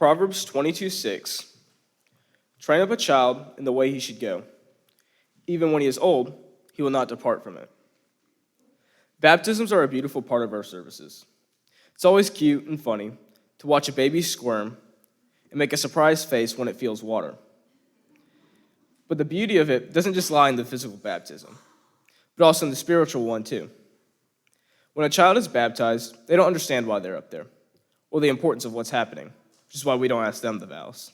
Proverbs 22:6. Train up a child in the way he should go. Even when he is old, he will not depart from it. Baptisms are a beautiful part of our services. It's always cute and funny to watch a baby squirm and make a surprised face when it feels water. But the beauty of it doesn't just lie in the physical baptism, but also in the spiritual one too. When a child is baptized, they don't understand why they're up there, or the importance of what's happening, which is why we don't ask them the vows.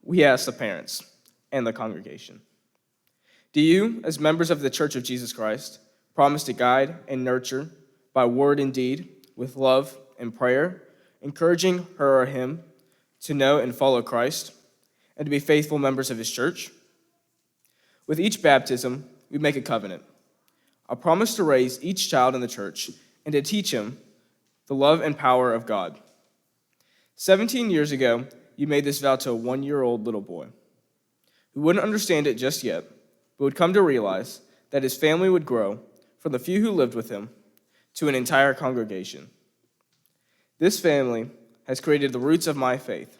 We ask the parents and the congregation. Do you, as members of the Church of Jesus Christ, promise to guide and nurture by word and deed, with love and prayer, encouraging her or him to know and follow Christ, and to be faithful members of his church? With each baptism, we make a covenant, a promise to raise each child in the church and to teach him the love and power of God. 17 years ago, you made this vow to a 1-year-old little boy who wouldn't understand it just yet, but would come to realize that his family would grow from the few who lived with him to an entire congregation. This family has created the roots of my faith,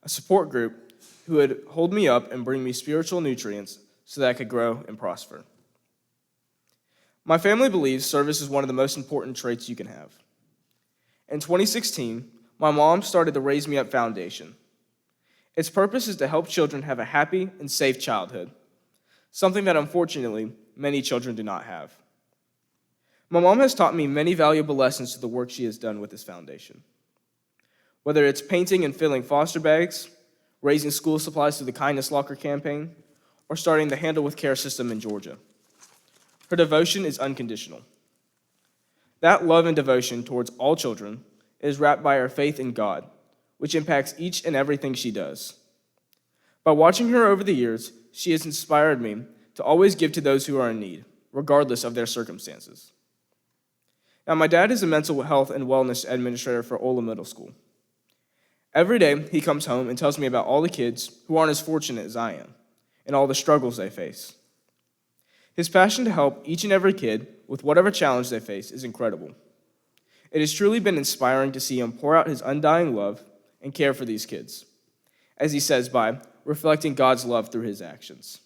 a support group who would hold me up and bring me spiritual nutrients so that I could grow and prosper. My family believes service is one of the most important traits you can have. In 2016, my mom started the Raise Me Up Foundation. Its purpose is to help children have a happy and safe childhood, something that unfortunately many children do not have. My mom has taught me many valuable lessons through the work she has done with this foundation. Whether it's painting and filling foster bags, raising school supplies through the Kindness Locker campaign, or starting the Handle with Care system in Georgia. Her devotion is unconditional. That love and devotion towards all children is wrapped by her faith in God, which impacts each and everything she does. By watching her over the years, she has inspired me to always give to those who are in need, regardless of their circumstances. Now, my dad is a mental health and wellness administrator for Ola Middle School. Every day, he comes home and tells me about all the kids who aren't as fortunate as I am, and all the struggles they face. His passion to help each and every kid with whatever challenge they face is incredible. It has truly been inspiring to see him pour out his undying love and care for these kids, as he says, by reflecting God's love through his actions.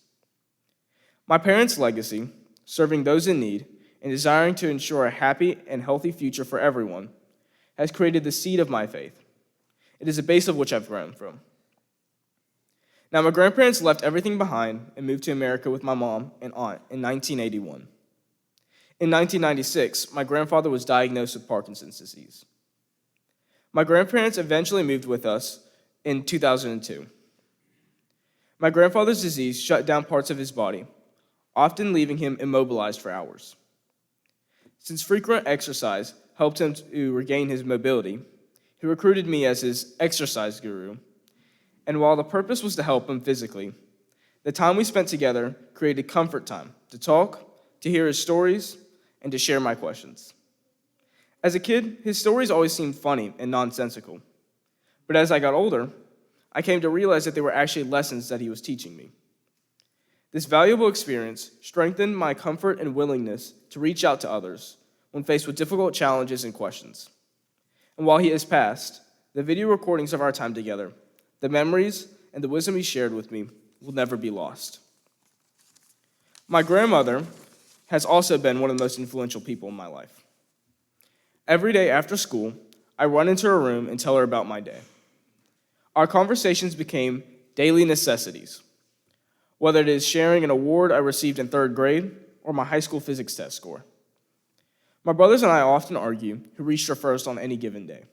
My parents' legacy, serving those in need and desiring to ensure a happy and healthy future for everyone, has created the seed of my faith. It is the base of which I've grown from. Now, my grandparents left everything behind and moved to America with my mom and aunt in 1981. In 1996, my grandfather was diagnosed with Parkinson's disease. My grandparents eventually moved with us in 2002. My grandfather's disease shut down parts of his body, often leaving him immobilized for hours. Since frequent exercise helped him to regain his mobility, he recruited me as his exercise guru. And while the purpose was to help him physically, the time we spent together created comfort time to talk, to hear his stories, and to share my questions. As a kid, his stories always seemed funny and nonsensical. But as I got older, I came to realize that they were actually lessons that he was teaching me. This valuable experience strengthened my comfort and willingness to reach out to others when faced with difficult challenges and questions. And while he has passed, the video recordings of our time together, the memories and the wisdom he shared with me will never be lost. My grandmother has also been one of the most influential people in my life. Every day after school, I run into her room and tell her about my day. Our conversations became daily necessities, whether it is sharing an award I received in 3rd grade or my high school physics test score. My brothers and I often argue who reached her first on any given day.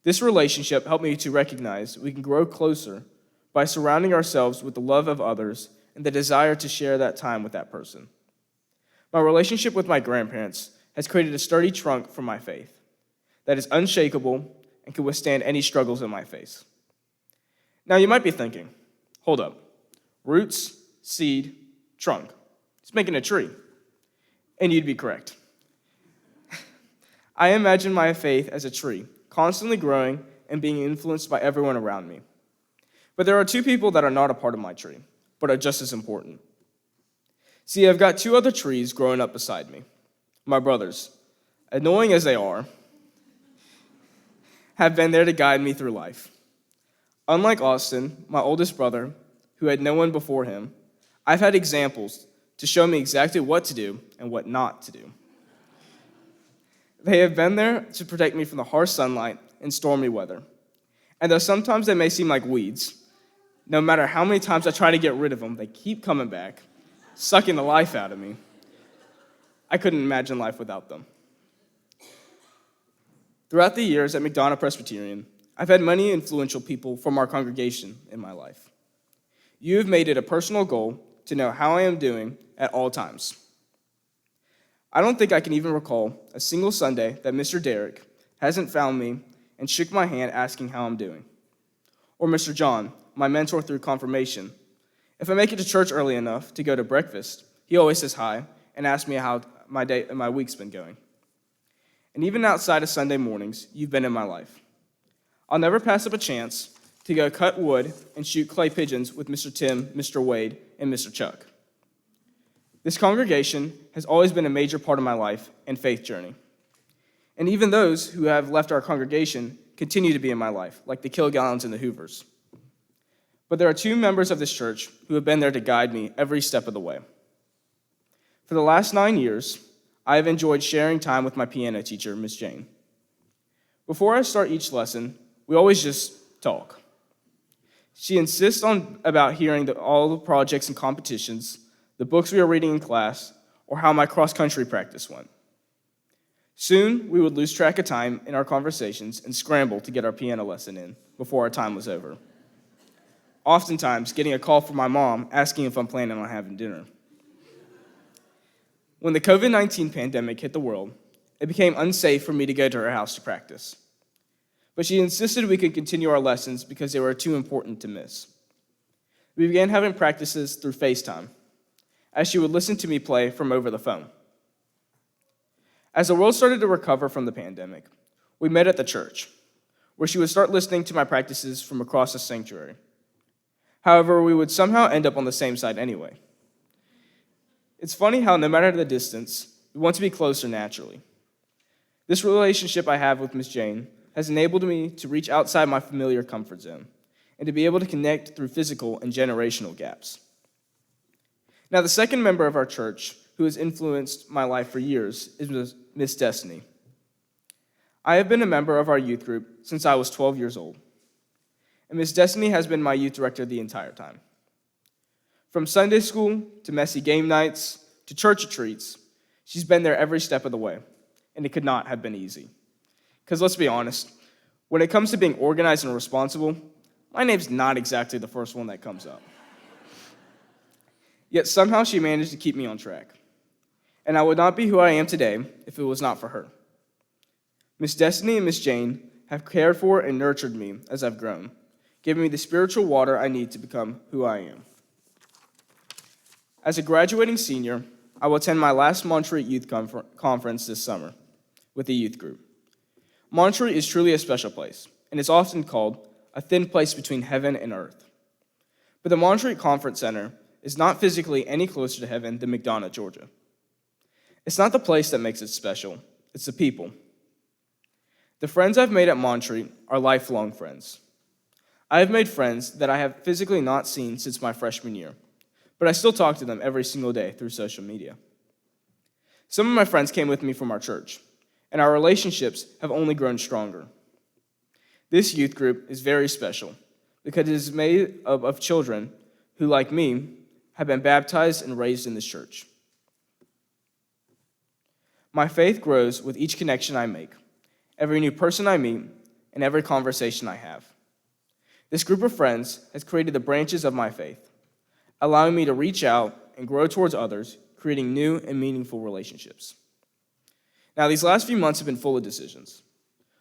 This relationship helped me to recognize we can grow closer by surrounding ourselves with the love of others and the desire to share that time with that person. My relationship with my grandparents has created a sturdy trunk for my faith that is unshakable and can withstand any struggles in my face. Now you might be thinking, hold up, roots, seed, trunk. It's making a tree. And you'd be correct. I imagine my faith as a tree, constantly growing and being influenced by everyone around me. But there are 2 people that are not a part of my tree, but are just as important. See, I've got 2 other trees growing up beside me, my brothers. Annoying as they are, have been there to guide me through life. Unlike Austin, my oldest brother, who had no one before him, I've had examples to show me exactly what to do and what not to do. They have been there to protect me from the harsh sunlight and stormy weather. And though sometimes they may seem like weeds, no matter how many times I try to get rid of them, they keep coming back, sucking the life out of me. I couldn't imagine life without them. Throughout the years at McDonough Presbyterian, I've had many influential people from our congregation in my life. You have made it a personal goal to know how I am doing at all times. I don't think I can even recall a single Sunday that Mr. Derrick hasn't found me and shook my hand asking how I'm doing. Or Mr. John, my mentor through confirmation. If I make it to church early enough to go to breakfast, he always says hi and asks me how my day and my week's been going. And even outside of Sunday mornings, you've been in my life. I'll never pass up a chance to go cut wood and shoot clay pigeons with Mr. Tim, Mr. Wade, and Mr. Chuck. This congregation has always been a major part of my life and faith journey. And even those who have left our congregation continue to be in my life, like the Kilgallons and the Hoovers. But there are two members of this church who have been there to guide me every step of the way. For the last 9 years, I have enjoyed sharing time with my piano teacher, Miss Jane. Before I start each lesson, we always just talk. She insists about hearing all the projects and competitions, the books we are reading in class, or how my cross-country practice went. Soon, we would lose track of time in our conversations and scramble to get our piano lesson in before our time was over. Oftentimes, getting a call from my mom asking if I'm planning on having dinner. When the COVID-19 pandemic hit the world, it became unsafe for me to go to her house to practice. But she insisted we could continue our lessons because they were too important to miss. We began having practices through FaceTime, as she would listen to me play from over the phone. As the world started to recover from the pandemic, we met at the church, where she would start listening to my practices from across the sanctuary. However, we would somehow end up on the same side anyway. It's funny how no matter the distance, we want to be closer naturally. This relationship I have with Miss Jane has enabled me to reach outside my familiar comfort zone and to be able to connect through physical and generational gaps. Now, the second member of our church who has influenced my life for years is Miss Destiny. I have been a member of our youth group since I was 12 years old, and Miss Destiny has been my youth director the entire time. From Sunday school to messy game nights to church retreats, she's been there every step of the way, and it could not have been easy. Because let's be honest, when it comes to being organized and responsible, my name's not exactly the first one that comes up. Yet somehow she managed to keep me on track. And I would not be who I am today if it was not for her. Miss Destiny and Miss Jane have cared for and nurtured me as I've grown, giving me the spiritual water I need to become who I am. As a graduating senior, I will attend my last Montreat Youth Conference this summer with the youth group. Montreat is truly a special place, and it's often called a thin place between heaven and earth. But the Montreat Conference Center is not physically any closer to heaven than McDonough, Georgia. It's not the place that makes it special, it's the people. The friends I've made at Montreat are lifelong friends. I have made friends that I have physically not seen since my freshman year, but I still talk to them every single day through social media. Some of my friends came with me from our church, and our relationships have only grown stronger. This youth group is very special because it is made up of children who, like me, have been baptized and raised in this church. My faith grows with each connection I make, every new person I meet, and every conversation I have. This group of friends has created the branches of my faith, allowing me to reach out and grow towards others, creating new and meaningful relationships. Now, these last few months have been full of decisions.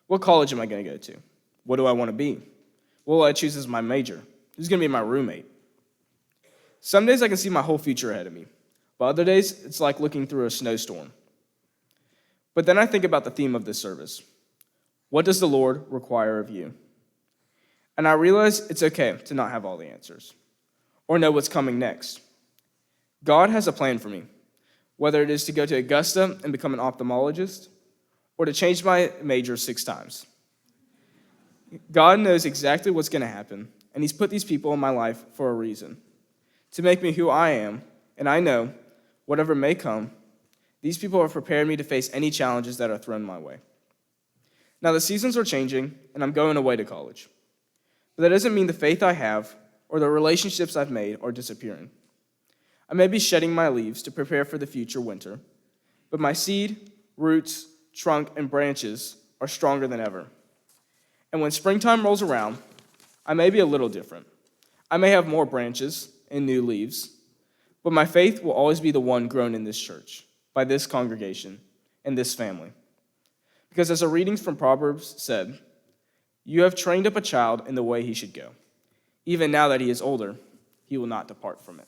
What college am I going to go to? What do I want to be? What will I choose as my major? Who's going to be my roommate? Some days I can see my whole future ahead of me, but other days it's like looking through a snowstorm. But then I think about the theme of this service. What does the Lord require of you? And I realize it's okay to not have all the answers or know what's coming next. God has a plan for me, whether it is to go to Augusta and become an ophthalmologist or to change my major 6 times. God knows exactly what's going to happen, and He's put these people in my life for a reason, to make me who I am, and I know, whatever may come, these people have prepared me to face any challenges that are thrown my way. Now, the seasons are changing, and I'm going away to college. But that doesn't mean the faith I have or the relationships I've made are disappearing. I may be shedding my leaves to prepare for the future winter, but my seed, roots, trunk, and branches are stronger than ever. And when springtime rolls around, I may be a little different. I may have more branches and new leaves, but my faith will always be the one grown in this church, by this congregation, and this family. Because as the readings from Proverbs said, you have trained up a child in the way he should go. Even now that he is older, he will not depart from it.